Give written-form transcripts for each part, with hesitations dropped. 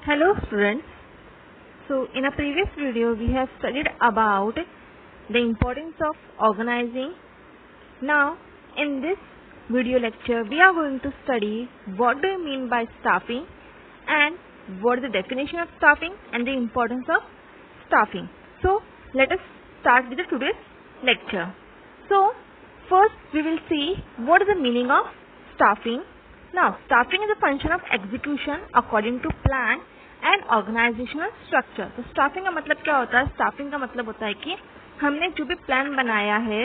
Hello students. So in a previous video we have studied about the importance of organizing. Now in this video lecture we are going to study what do you mean by staffing and what is the definition of staffing and the importance of staffing. So let us start with today's lecture. So first we will see what is the meaning of staffing. Now staffing is a function of execution according to plan and organisational structure. तो staffing का मतलब क्या होता है? Staffing का मतलब होता है कि हमने जो भी प्लान बनाया है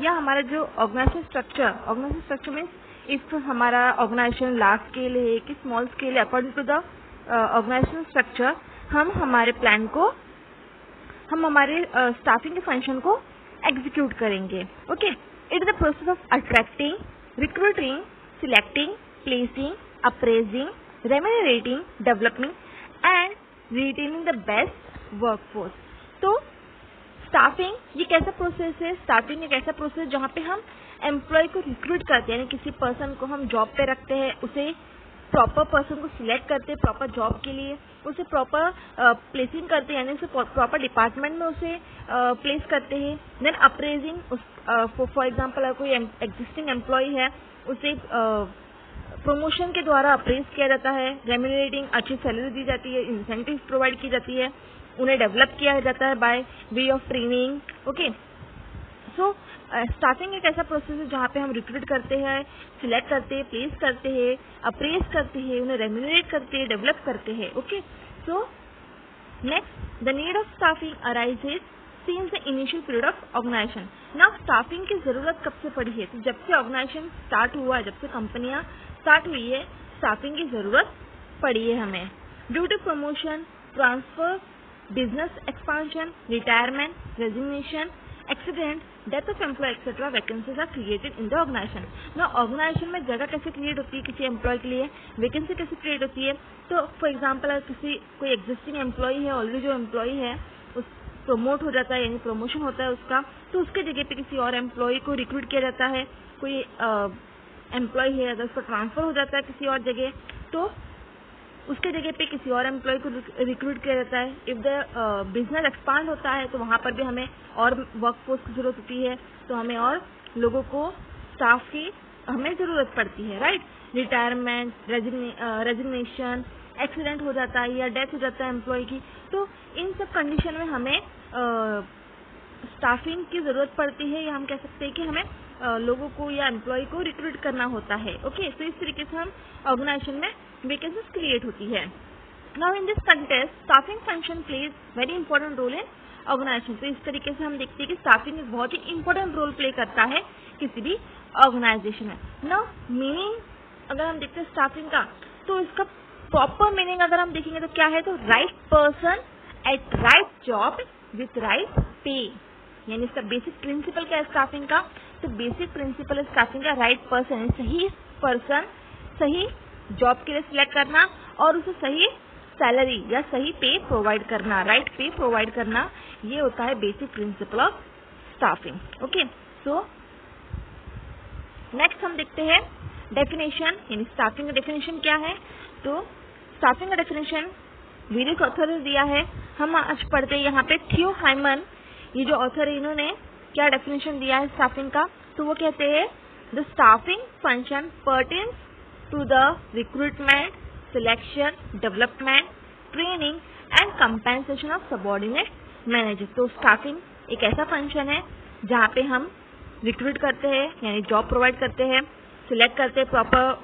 या हमारा जो ऑर्गेनाइजेशन स्ट्रक्चर मीन्स इफ हमारा ऑर्गेनाइजेशन लार्ज स्केल है कि स्मॉल स्केल है, according to the organisation structure हम हमारे प्लान को हमारे स्टाफिंग के फंक्शन को एग्जीक्यूट करेंगे। Okay, it is the process of attracting, recruiting, selecting, placing, appraising, remunerating, developing and retaining the best workforce. तो स्टाफिंग ये कैसा प्रोसेस है? स्टाफिंग एक ऐसा प्रोसेस जहाँ पे हम एम्प्लॉय को रिक्रूट करते हैं, यानी किसी पर्सन को हम जॉब पे रखते हैं, उसे प्रॉपर पर्सन को सिलेक्ट करते हैं प्रॉपर जॉब के लिए, उसे प्रॉपर प्लेसिंग करते हैं, यानी उसे प्रॉपर डिपार्टमेंट में उसे प्लेस करते हैं। देन अप्रेजिंग, फॉर एग्जाम्पल अगर कोई एग्जिस्टिंग एम्प्लॉय है उसे प्रमोशन के द्वारा अप्रेज किया जाता है, रेम्यूनरेटिंग अच्छी सैलरी दी जाती है, इंसेंटिव प्रोवाइड की जाती है, उन्हें डेवलप किया जाता है by way of training. Okay, so staffing एक ऐसा प्रोसेस है जहाँ पे हम रिक्रूट करते हैं, सिलेक्ट करते हैं, प्लेस करते हैं, अप्रेज करते हैं, उन्हें रेम्यूनरेट करते हैं, डेवलप करते हैं। Okay, so next the need of staffing arises since the initial period of organisation. Now staffing की जरूरत कब से पड़ी है? तो जब से ऑर्गेनाइजेशन स्टार्ट हुआ है, जब से कंपनियां स्टार्ट हुई है, स्टाफिंग की जरूरत पड़ी है हमें। Due to promotion, transfer, business expansion, retirement, resignation, accident, death of employee etcetera, vacancies are created in the organisation. ना ऑर्गेनाइजेशन में जगह कैसे क्रिएट होती है किसी एम्प्लॉय के लिए, वैकेंसी कैसे क्रिएट होती है? तो फॉर एग्जाम्पल अगर कोई एग्जिस्टिंग एम्प्लॉय है, ऑलरेडी जो एम्प्लॉय है उस प्रमोट हो जाता है, यानी प्रमोशन होता है उसका, तो उसके जगह पे किसी और एम्प्लॉय को रिक्रूट किया जाता है। कोई एम्प्लॉय है अगर उसका ट्रांसफर हो जाता है किसी और जगह, तो उसके जगह पे किसी और एम्प्लॉय को रिक्रूट किया जाता है। इफ द बिजनेस एक्सपांड होता है तो वहाँ पर भी हमें और वर्कफोर्स की जरूरत होती है, तो हमें और लोगों को, स्टाफ की हमें जरूरत पड़ती है, राइट। रिटायरमेंट, रेजिग्नेशन, एक्सीडेंट हो जाता है या डेथ हो जाता है एम्प्लॉय की, तो इन सब कंडीशन में हमें स्टाफिंग की जरूरत पड़ती है, या हम कह सकते हैं कि हमें लोगों को या एम्प्लॉय को रिक्रूट करना होता है। ओके, तो इस तरीके से हम ऑर्गेनाइजेशन में वैकेंसीज क्रिएट होती है। Now in this context staffing function plays very important role in organisation. तो इस तरीके से हम देखते हैं कि स्टाफिंग एक बहुत ही इंपॉर्टेंट रोल प्ले करता है किसी भी ऑर्गेनाइजेशन में। नाउ मीनिंग अगर हम देखते हैं स्टाफिंग का, तो इसका प्रॉपर मीनिंग अगर हम देखेंगे तो क्या है? तो right person at right job with right पे, यानी इसका बेसिक प्रिंसिपल क्या है स्टाफिंग का? तो बेसिक प्रिंसिपल स्टाफिंग का राइट पर्सन, सही पर्सन सही जॉब के लिए सिलेक्ट करना और उसे सही सैलरी या सही पे प्रोवाइड करना, राइट पे प्रोवाइड करना, ये होता है basic principle of staffing. Okay, so next हम देखते हैं डेफिनेशन, यानी स्टाफिंग का डेफिनेशन क्या है। तो स्टाफिंग का डेफिनेशन वेरियस ऑथर ने दिया है, हम आज पढ़ते हैं यहाँ पे थियो हाइमन, ये जो ऑथर है इन्होंने क्या डेफिनेशन दिया है स्टाफिंग का। तो वो कहते हैं the staffing function pertains to the recruitment, selection, development, training and compensation of subordinate manager. तो स्टाफिंग एक ऐसा फंक्शन है जहाँ पे हम रिक्रूट करते हैं, यानी जॉब प्रोवाइड करते हैं, सिलेक्ट करते हैं प्रॉपर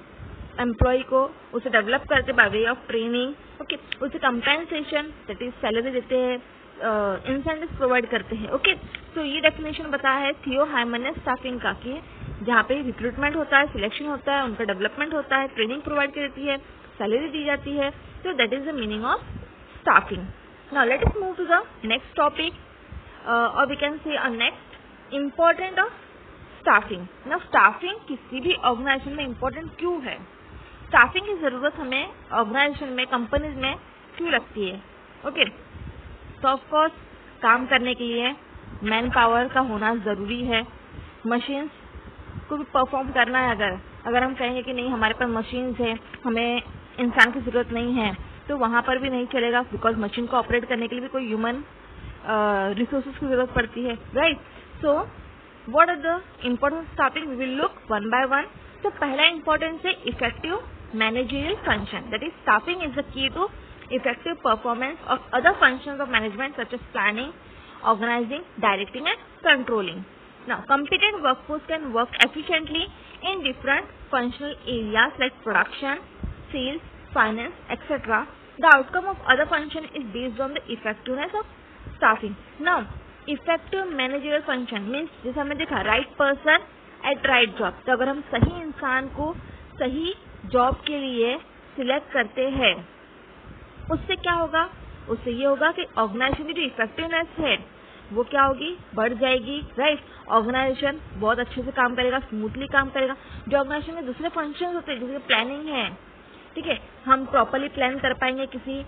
एम्प्लॉय को, उसे डेवलप करते by way of training, okay, उसे कंपेंसेशन दैट इज सैलरी देते हैं, इंसेंटिव प्रोवाइड करते हैं। ओके, तो ये डेफिनेशन बताया है थियो हाइमन ने स्टाफिंग का, कि जहाँ पे रिक्रूटमेंट होता है, सिलेक्शन होता है, उनका डेवलपमेंट होता है, ट्रेनिंग प्रोवाइड की जाती है, सैलरी दी जाती है। तो that is the meaning of staffing. Now let us move to the next topic, और we can say next important of staffing. Now staffing किसी भी ऑर्गेनाइजेशन में इम्पोर्टेंट क्यों है? स्टाफिंग की जरूरत हमें ऑर्गेनाइजेशन में, कंपनीज में क्यों लगती है? ओके, तो ऑफकोर्स काम करने के लिए मैन पावर का होना जरूरी है। मशीन्स को भी परफॉर्म करना है, अगर हम कहेंगे कि नहीं हमारे पास मशीन्स है, हमें इंसान की जरूरत नहीं है, तो वहाँ पर भी नहीं चलेगा, बिकॉज मशीन को ऑपरेट करने के लिए भी कोई ह्यूमन रिसोर्सेज की जरूरत पड़ती है, right. So what are the importance of staffing, we will look one by one. तो पहला इम्पोर्टेंस है effective managerial function, that is staffing is the key to effective performance of other functions of management such as planning, organizing, directing and controlling. Now, competent workforce can work efficiently in different functional areas like production, sales, finance, etc. The outcome of other function is based on the effectiveness of staffing. Now, effective managerial function means जैसे हमने देखा right person at right job, तो अगर हम सही इंसान को सही जॉब के लिए सिलेक्ट करते हैं, उससे क्या होगा, उससे ये होगा कि ऑर्गेनाइजेशन की जो इफेक्टिवनेस है वो क्या होगी, बढ़ जाएगी, राइट। ऑर्गेनाइजेशन बहुत अच्छे से काम करेगा, स्मूथली काम करेगा। जो ऑर्गेनाइजेशन में दूसरे फंक्शन होते हैं जैसे प्लानिंग है, ठीक है, हम प्रॉपरली प्लान कर पाएंगे किसी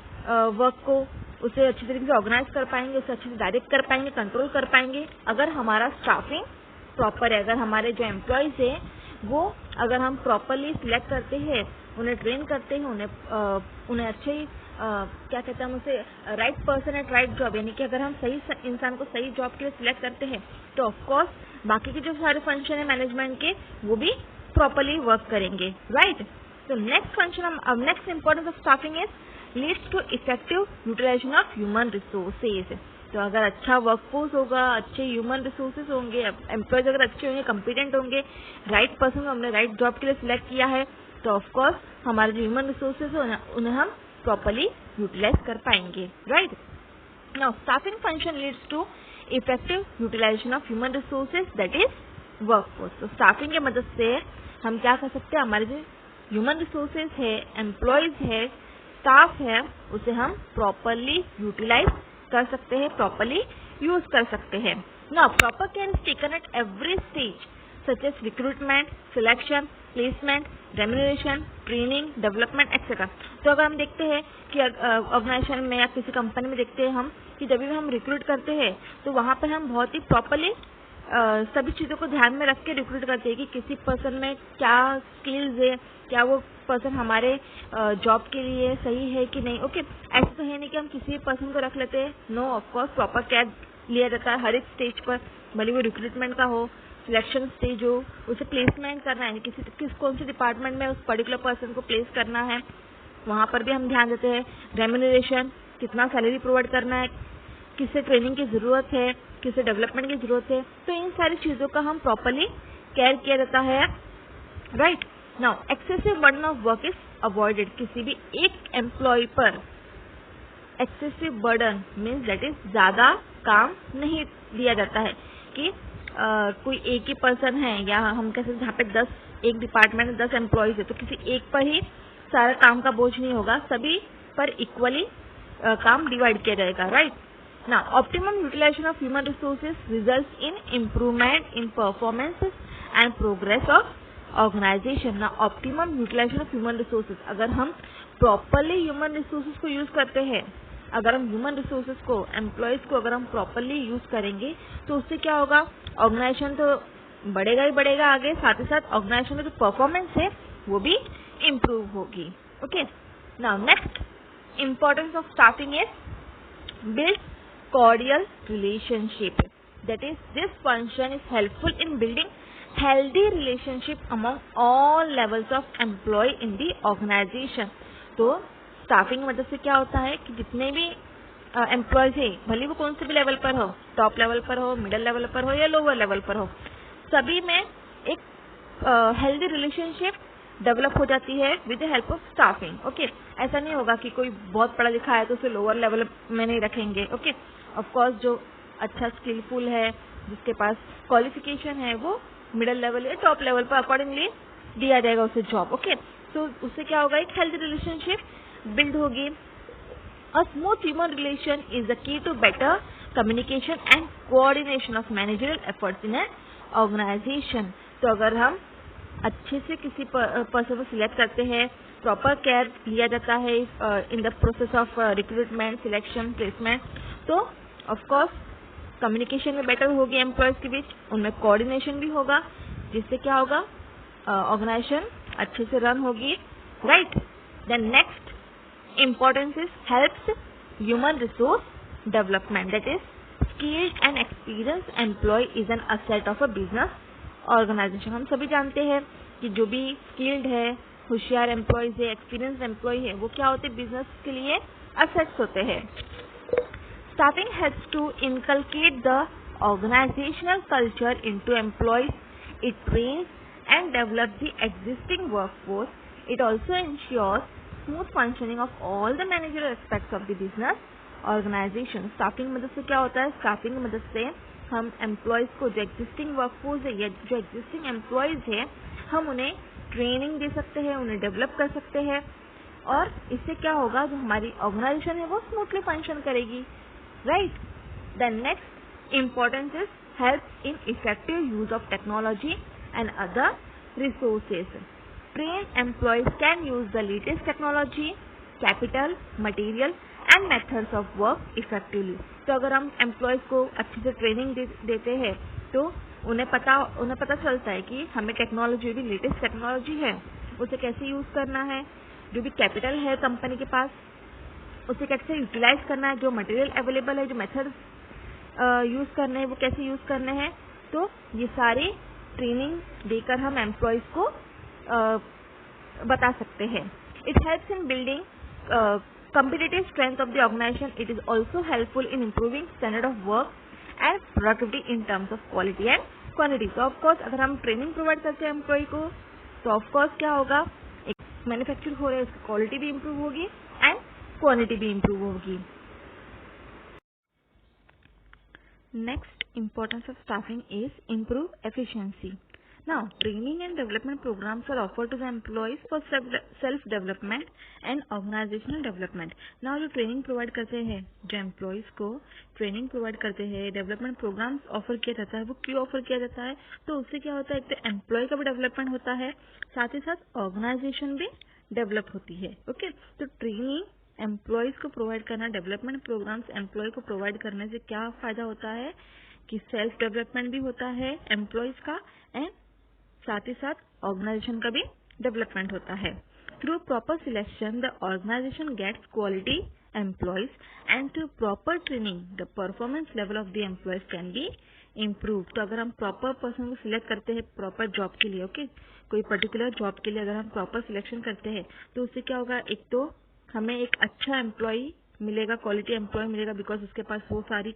वर्क को, उसे अच्छी तरीके से ऑर्गेनाइज कर पाएंगे, उसे अच्छे से डायरेक्ट कर पाएंगे, कंट्रोल कर पाएंगे अगर हमारा स्टाफिंग प्रॉपर है, अगर हमारे जो एम्प्लॉयज है वो अगर हम प्रॉपरली सिलेक्ट करते हैं, उन्हें ट्रेन करते हैं, उन्हें अच्छे क्या कहते हैं हम उसे right person at right job, यानी कि अगर हम सही इंसान को सही जॉब के लिए सिलेक्ट करते हैं तो ऑफकोर्स बाकी के जो सारे फंक्शन है मैनेजमेंट के वो भी प्रॉपरली वर्क करेंगे, राइट। तो next function, next importance of staffing is leads to effective utilisation of human resources. तो अगर अच्छा वर्कफोर्स होगा, अच्छे ह्यूमन रिसोर्सेज होंगे, एम्प्लॉयज अगर अच्छे होंगे, कम्पिटेंट होंगे, राइट पर्सन को हमने राइट जॉब के लिए सिलेक्ट किया है, तो ऑफकोर्स हमारे जो ह्यूमन रिसोर्सेज है उन्हें हम प्रॉपरली यूटिलाइज कर पाएंगे, right. Now staffing function leads to effective utilisation of human resources, that is workforce. तो स्टाफिंग की मदद से हम क्या कर सकते हैं, हमारे जो ह्यूमन रिसोर्सेज है, एम्प्लॉयज है, स्टाफ है, उसे हम प्रॉपरली यूटिलाइज कर सकते हैं, प्रॉपरली यूज कर सकते हैं। Now proper care is taken at every stage such as recruitment, selection, placement, remuneration, training, development etcetera. तो अगर हम देखते हैं कि ऑर्गेनाइजेशन में या किसी कंपनी में देखते हैं हम कि जब भी हम रिक्रूट करते हैं तो वहाँ पर हम बहुत ही प्रॉपरली सभी चीज़ों को ध्यान में रख के रिक्रूट करते हैं कि किसी पर्सन में क्या स्किल्स है, क्या वो पर्सन हमारे जॉब के लिए सही है कि नहीं। ओके, ऐसा तो है नहीं कि हम किसी भी पर्सन को रख लेते हैं, नो, ऑफकोर्स प्रॉपर केयर लिया जाता है हर एक स्टेज पर, भले वो रिक्रूटमेंट का हो, सिलेक्शन स्टेज हो, उसे प्लेसमेंट करना है, किस कौन से डिपार्टमेंट में उस पर्टिकुलर पर्सन को प्लेस करना है, वहाँ पर भी हम ध्यान देते हैं। रेम्यूनरेशन, कितना सैलरी प्रोवाइड करना है, किसे ट्रेनिंग की जरूरत है, किसे डेवलपमेंट की जरूरत है, तो इन सारी चीजों का हम प्रॉपरली केयर किया जाता है, right. Now excessive burden of work is avoided. किसी भी एक एम्प्लॉय पर excessive burden means that is ज्यादा काम नहीं दिया जाता है कि कोई एक ही पर्सन है, या हम कैसे जहाँ पे 10 एक डिपार्टमेंट में 10 एम्प्लॉयज है तो किसी एक पर ही सारा काम का बोझ नहीं होगा, सभी पर इक्वली काम डिवाइड किया जाएगा, right. Now, optimum utilization of human resources results in improvement in performances and progress of organization. Now, optimum utilization of human resources, अगर हम properly human resources को use करते हैं, अगर हम human resources को, employees को अगर हम properly use करेंगे तो उससे क्या होगा, organization तो बढ़ेगा ही बढ़ेगा आगे, साथ ही साथ organization की जो performance है वो भी improve होगी। Okay. Now, next importance of staffing is build cordial relationship, that is this function is helpful in building healthy relationship among all levels of employee in the organization। तो staffing की मदद से क्या होता है कि जितने भी एम्प्लॉयज है, भले वो कौन से भी लेवल पर हो, टॉप लेवल पर हो, मिडिल लेवल पर हो या लोअर लेवल पर हो, सभी में एक हेल्दी रिलेशनशिप डेवलप हो जाती है with the help of staffing. Okay, ऐसा नहीं होगा कि कोई बहुत पढ़ा लिखा है तो उसे लोअर लेवल में नहीं रखेंगे। ओके, ऑफ कोर्स जो अच्छा स्किलफुल है, जिसके पास क्वालिफिकेशन है, वो मिडिल लेवल या टॉप लेवल पर अकॉर्डिंगली दिया जाएगा उसे जॉब। ओके, तो उससे क्या होगा, एक हेल्दी रिलेशनशिप बिल्ड होगी। A smooth human relation is the key to better communication and coordination of managerial efforts in an organisation. तो अगर हम अच्छे से किसी पर्सन को सिलेक्ट करते हैं, प्रॉपर केयर लिया जाता है in the process of recruitment, selection, placement, तो ऑफ कोर्स कम्युनिकेशन में बेटर होगी एम्प्लॉयज के बीच, उनमें कोऑर्डिनेशन भी होगा, जिससे क्या होगा, ऑर्गेनाइजेशन अच्छे से रन होगी, right. Then next importance is helps human resource development, that is skilled and experienced employee is an asset of a business organization. हम सभी जानते हैं कि जो भी स्किल्ड है, होशियार एम्प्लॉयज है, एक्सपीरियंस एम्प्लॉय है, वो क्या होते हैं, बिजनेस के लिए असेट्स होते हैं. Staffing has to inculcate the organisational culture into employees. It trains and develop the existing workforce. It also ensures smooth functioning of all the managerial aspects of the business organization. Staffing मदद से क्या होता है, staffing की मदद से हम employees को, जो existing workforce है या जो existing employees है, हम उन्हें ट्रेनिंग दे सकते हैं, उन्हें डेवलप कर सकते हैं, और इससे क्या होगा, जो हमारी ऑर्गेनाइजेशन है वो स्मूथली फंक्शन करेगी. Right. Then next importance is help in effective use of technology and other resources. Trained employees can use the latest technology, capital, material and methods of work effectively. तो अगर हम employees को अच्छे से training देते हैं तो उन्हें पता चलता है कि हमें टेक्नोलॉजी, भी लेटेस्ट टेक्नोलॉजी है, उसे कैसे यूज करना है, जो भी कैपिटल है कंपनी के पास उसे कैसे यूटिलाइज करना है, जो मटेरियल अवेलेबल है, जो मेथड यूज करने हैं वो कैसे यूज करने हैं. तो ये सारी ट्रेनिंग देकर हम एम्प्लॉयज को बता सकते हैं. It helps in building competitive strength of the organization. It is also helpful in improving standard of work and productivity in terms of quality and quantity. So of course अगर हम training provide करते हैं employ को तो of course क्या होगा, एक manufacture हो रहा है उसकी क्वालिटी भी इम्प्रूव होगी एंड क्वांटिटी भी इम्प्रूव होगी. Next importance of staffing is improve efficiency. Now, training and development programs are offered to the employees for self-development and organizational development. Now, जो ट्रेनिंग प्रोवाइड करते हैं, जो एम्प्लॉयज को training provide करते हैं, development programmes offer किया जाता है, वो क्यों ऑफर किया जाता है, तो उससे क्या होता है, एक तो एम्प्लॉय का भी डेवलपमेंट होता है, साथ ही साथ ऑर्गेनाइजेशन भी डेवलप होती है. ओके. तो ट्रेनिंग एम्प्लॉयज को प्रोवाइड करना, डेवलपमेंट प्रोग्राम्स एम्प्लॉय को प्रोवाइड करने से क्या फायदा होता है कि सेल्फ डेवलपमेंट भी होता है एम्प्लॉयज का एंड साथ ही साथ ऑर्गेनाइजेशन का भी डेवलपमेंट होता है. Through proper selection the organisation gets quality employees and through proper training the performance level of the employees can be improve. तो अगर हम प्रॉपर पर्सन को सिलेक्ट करते हैं प्रॉपर जॉब के लिए, ओके, कोई पर्टिकुलर जॉब के लिए अगर हम प्रॉपर सिलेक्शन करते हैं तो उससे क्या होगा, एक तो हमें एक अच्छा एम्प्लॉय मिलेगा, क्वालिटी एम्प्लॉय मिलेगा, बिकॉज उसके पास वो सारी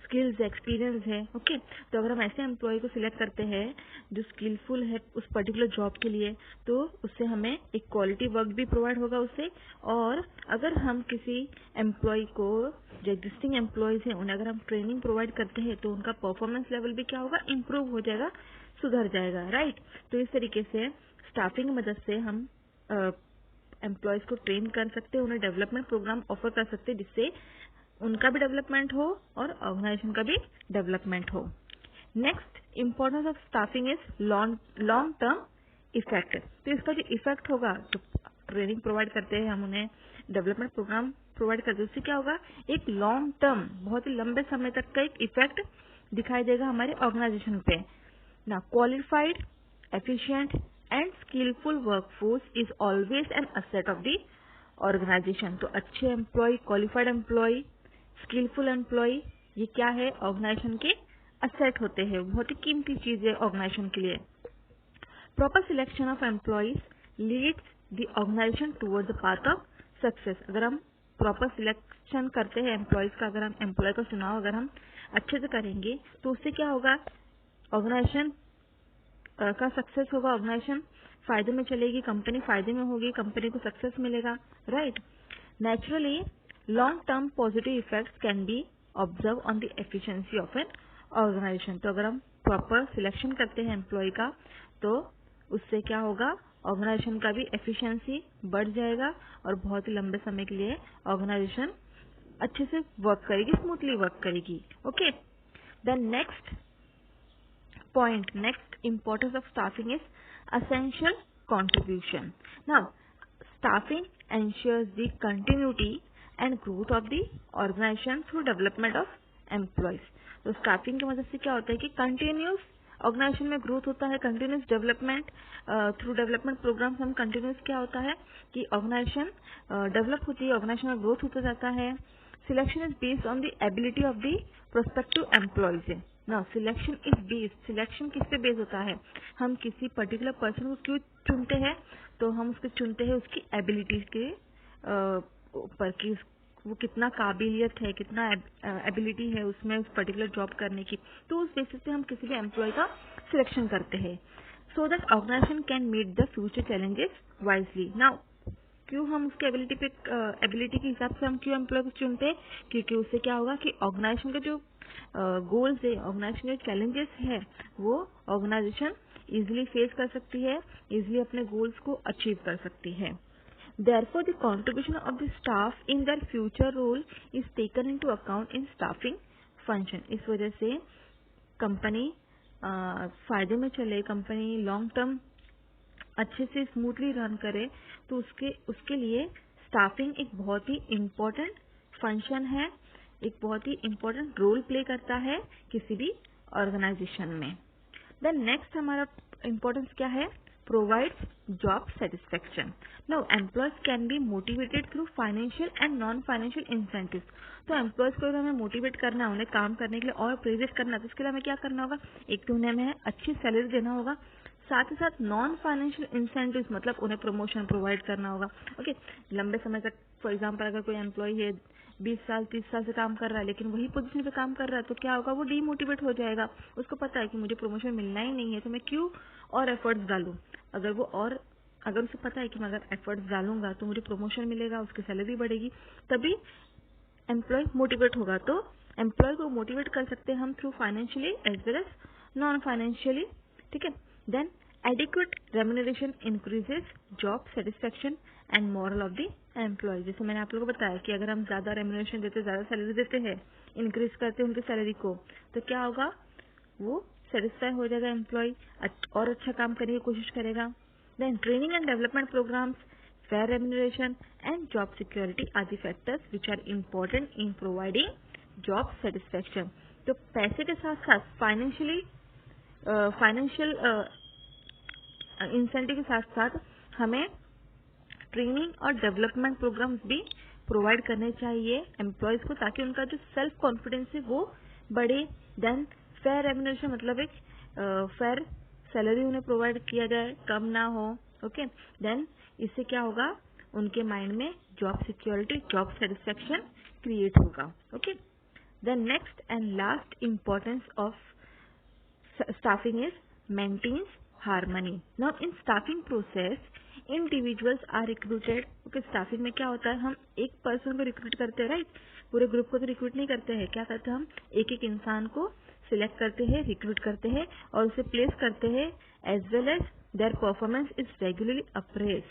स्किल्स, एक्सपीरियंस है. ओके. तो अगर हम ऐसे एम्प्लॉय को सिलेक्ट करते हैं जो स्किलफुल है उस पर्टिकुलर जॉब के लिए, तो उससे हमें एक क्वालिटी वर्क भी प्रोवाइड होगा उससे. और अगर हम किसी एम्प्लॉय को, जो एग्जिस्टिंग एम्प्लॉयज हैं, उन्हें अगर हम ट्रेनिंग प्रोवाइड करते हैं तो उनका परफॉर्मेंस लेवल भी क्या होगा, इम्प्रूव हो जाएगा, सुधर जाएगा. राइट. तो इस तरीके से स्टाफिंग की मदद से हम एम्प्लॉयज को ट्रेन कर सकते हैं, उन्हें डेवलपमेंट प्रोग्राम ऑफर कर सकते हैं, जिससे उनका भी डेवलपमेंट हो और ऑर्गेनाइजेशन का भी डेवलपमेंट हो. Next importance of staffing is long term effect. तो इसका जो इफेक्ट होगा, जो ट्रेनिंग प्रोवाइड करते हैं हम, उन्हें डेवलपमेंट प्रोग्राम प्रोवाइड करते हैं, उससे क्या होगा, एक लॉन्ग टर्म, बहुत ही लंबे समय तक का एक इफेक्ट दिखाई देगा हमारे ऑर्गेनाइजेशन पे. ना qualified, efficient and skilful workforce is always an asset of the organisation. तो अच्छे employee, qualified employee, skilful employee, ये क्या है, ऑर्गेनाइजेशन के असेट होते हैं, बहुत ही कीमती चीज है ऑर्गेनाइजेशन के लिए. Proper selection of employees leads the organisation towards the path of success. अगर हम प्रॉपर सिलेक्शन करते हैं एम्प्लॉयज का, अगर हम एम्प्लॉय का चुनाव अगर हम अच्छे से करेंगे तो उससे क्या होगा, ऑर्गेनाइजेशन का सक्सेस होगा, ऑर्गेनाइजेशन फायदे में चलेगी, कंपनी फायदे में होगी, कंपनी को सक्सेस मिलेगा. Right. Naturally long term positive effects can be observe on the efficiency of an organisation. तो अगर हम प्रॉपर सिलेक्शन करते हैं एम्प्लॉय का तो उससे क्या होगा, ऑर्गेनाइजेशन का भी एफिशिएंसी बढ़ जाएगा और बहुत ही लंबे समय के लिए ऑर्गेनाइजेशन अच्छे से वर्क करेगी, स्मूथली वर्क करेगी. Okay. Then next point, next importance of staffing is essential contribution. Now, staffing ensures the continuity and growth of the organization through development of employees. तो स्टाफिंग की मदद से क्या होता है कि कंटिन्यूस ऑर्गेनाइजेशन में ग्रोथ होता है, continuous development through development programmes हम कंटिन्यूस क्या होता है कि ऑर्गेनाइजेशन डेवलप होती है, ऑर्गेनाइजेशन में ग्रोथ होता जाता है. Selection is based on the ability of the prospective employees. Now selection is based, selection किस पे बेस्ड होता है, हम किसी पर्टिकुलर पर्सन को क्यों चुनते हैं, तो हम उसको चुनते हैं उसकी एबिलिटी के ऊपर कि वो कितना काबिलियत है, कितना एबिलिटी है उसमें उस पर्टिकुलर जॉब करने की, तो उस बेसिस पे हम किसी भी एम्प्लॉय का सिलेक्शन करते हैं so that organisation can meet the future challenges wisely. Now क्यों हम उसके एबिलिटी के हिसाब से हम क्यों एम्प्लॉय को चुनते हैं, क्योंकि उससे क्या होगा कि ऑर्गेनाइजेशन के जो गोल्स है, ऑर्गेनाइजेशन के चैलेंजेस है, वो ऑर्गेनाइजेशन इजिली फेस कर सकती है, इजिली अपने गोल्स को अचीव कर सकती है. Therefore, the contribution of the staff in their future role is taken into account in staffing function. इस वजह से कंपनी फायदे में चले, कंपनी लॉन्ग टर्म अच्छे से स्मूथली रन करे, तो उसके लिए स्टाफिंग एक बहुत ही इम्पोर्टेंट फंक्शन है, एक बहुत ही इम्पोर्टेंट रोल प्ले करता है किसी भी ऑर्गेनाइजेशन में. देन नेक्स्ट हमारा इम्पोर्टेंस क्या है, provides job satisfaction. Now employees can be motivated through financial and non-financial incentives. तो एम्प्लॉयज को अगर हमें मोटिवेट करना है, उन्हें काम करने के लिए और प्रेरित करना है, तो उसके लिए हमें क्या करना होगा, एक तो उन्हें हमें अच्छी सैलरी देना होगा, साथ ही साथ नॉन फाइनेंशियल इंसेंटिव्स मतलब उन्हें प्रमोशन प्रोवाइड करना होगा. ओके, लंबे समय तक फॉर एग्जांपल अगर कोई एम्प्लॉय है 20 साल 30 साल से काम कर रहा है, लेकिन वही पोजीशन पे काम कर रहा है, तो क्या होगा, वो डीमोटिवेट हो जाएगा. उसको पता है कि मुझे प्रमोशन मिलना ही नहीं है, तो मैं क्यों और एफर्ट्स डालूं. अगर उसे पता है कि मैं अगर एफर्ट्स डालूंगा तो मुझे प्रमोशन मिलेगा, उसकी सैलरी बढ़ेगी, तभी एम्प्लॉय मोटिवेट होगा. तो एम्प्लॉय को मोटिवेट कर सकते हैं हम through financially as well as non financially. ठीक है. Then adequate remuneration increases job satisfaction and morale of the employee. जैसे मैंने आप लोगों को बताया कि अगर हम ज्यादा रेम्यूनरेशन देते, ज्यादा सैलरी देते हैं, इंक्रीज करते हैं उनकी सैलरी को, तो क्या होगा, वो सेटिस्फाई हो जाएगा एम्प्लॉय और अच्छा काम करने की कोशिश करेगा. Then training and development programmes, fair remuneration and job security are the factors which are important in providing job satisfaction. तो पैसे के साथ साथ फाइनेंशियल इंसेंटिव के साथ साथ हमें ट्रेनिंग और डेवलपमेंट प्रोग्राम्स भी प्रोवाइड करने चाहिए एम्प्लॉयज को, ताकि उनका जो सेल्फ कॉन्फिडेंस है वो बढ़े. देन फेयर रेम्यूनरेशन मतलब एक फेयर सैलरी उन्हें प्रोवाइड किया जाए, कम ना हो. ओके. देन इससे क्या होगा, उनके माइंड में job security, job satisfaction create होगा. Okay. Then next and last importance of staffing is maintains harmony. Now in staffing process individuals are recruited. Okay, staffing में क्या होता है, हम एक पर्सन को रिक्रूट करते हैं, राइट. पूरे ग्रुप को तो रिक्रूट नहीं करते हैं, क्या करते हैं, हम एक एक इंसान को सिलेक्ट करते हैं, रिक्रूट करते हैं और उसे प्लेस करते हैं. As well as their performance is regularly appraise.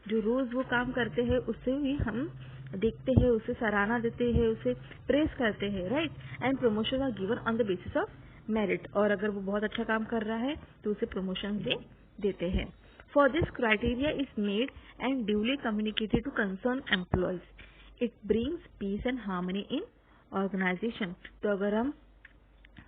जो रोज वो काम करते हैं उससे भी हम देखते हैं, उसे सराहना देते हैं, उसे प्रेस करते हैं, right. And promotion are given on the basis of merit. और अगर वो बहुत अच्छा काम कर रहा है तो उसे प्रमोशन भी देते हैं. For this criteria is made and duly communicated to concern employees. It brings peace and harmony in organisation. तो अगर हम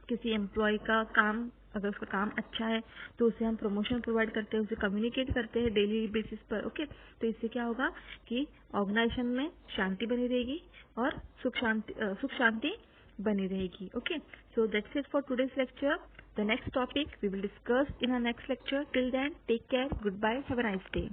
किसी एम्प्लॉय का काम, अगर उसका काम अच्छा है तो उसे हम प्रमोशन प्रोवाइड करते हैं, उसे कम्युनिकेट करते हैं डेली बेसिस पर. ओके. तो इससे क्या होगा कि ऑर्गेनाइजेशन में शांति बनी रहेगी और सुख शांति बनी रहेगी. Okay. So that's it for today's lecture. The next topic we will discuss in our next lecture. Till then take care, good bye, have a nice day.